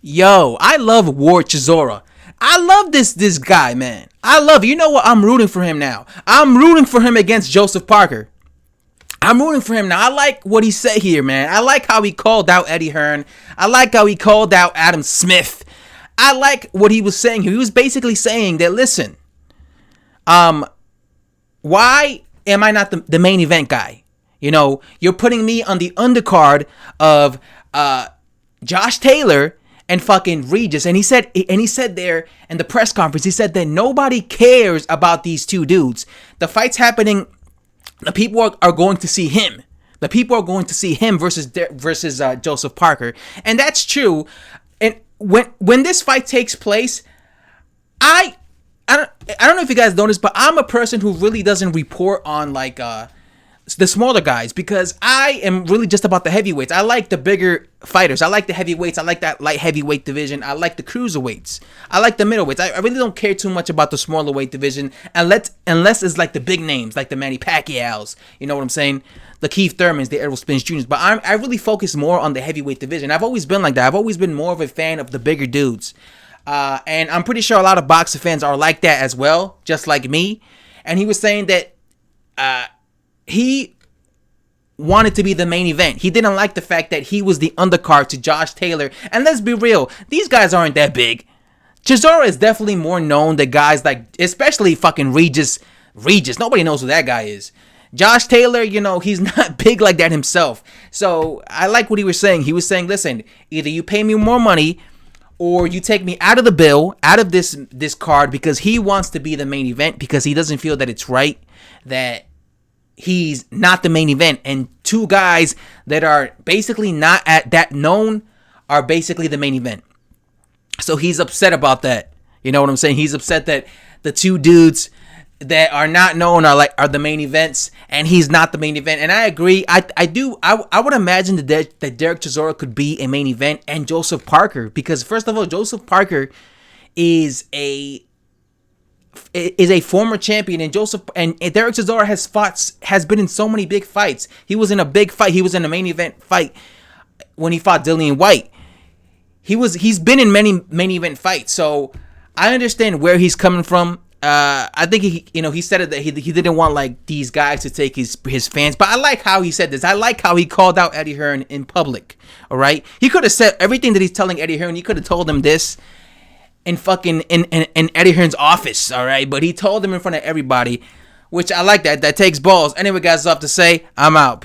Yo, I love Ward Chisora. I love this guy, man. You know what? I'm rooting for him now. I'm rooting for him against Joseph Parker. I'm rooting for him now. I like what he said here, man. I like how he called out Eddie Hearn. I like how he called out Adam Smith. I like what he was saying here. He was basically saying that, listen, why am I not the main event guy? You know, you're putting me on the undercard of Josh Taylor and fucking Regis. And he said there in the press conference, he said that nobody cares about these two dudes. The fight's happening. The people are going to see him. The people are going to see him versus Joseph Parker. And that's true. And when this fight takes place, I don't know if you guys noticed, but I'm a person who really doesn't report on like the smaller guys, because I am really just about the heavyweights. I like the bigger fighters. I like the heavyweights. I like that light heavyweight division. I like the cruiserweights. I like the middleweights. I really don't care too much about the smaller weight division unless it's like the big names, like the Manny Pacquiao's. You know what I'm saying? The Keith Thurmans, the Errol Spence Jr.'s. But I really focus more on the heavyweight division. I've always been like that. I've always been more of a fan of the bigger dudes. And I'm pretty sure a lot of boxing fans are like that as well, just like me. And he was saying that he wanted to be the main event. He didn't like the fact that he was the undercard to Josh Taylor. And let's be real, these guys aren't that big. Chisora is definitely more known than guys like, especially fucking Regis. Nobody knows who that guy is. Josh Taylor, you know, he's not big like that himself. So I like what he was saying. He was saying, listen, either you pay me more money or you take me out of the bill, out of this card, because he wants to be the main event, because he doesn't feel that it's right that he's not the main event, and two guys that are basically not at that known are basically the main event. So he's upset about that. You know what I'm saying? He's upset that the two dudes that are not known are the main events, and he's not the main event. And I agree. I would imagine that Dereck Chisora could be a main event, and Joseph Parker, because first of all, Joseph Parker is a former champion, and Dereck Chisora has been in so many big fights. He was in a big fight. He was in a main event fight when he fought Dillian White. He's been in many main event fights. So I understand where he's coming from. I think he said it that he didn't want like these guys to take his fans, but I like how he said this. I like how he called out Eddie Hearn in public. All right, he could have said everything that he's telling Eddie Hearn. He could have told him this in Eddie Hearn's office, all right? But he told him in front of everybody, which I like that. That takes balls. Anyway, guys, that's all I have to say. I'm out. Peace.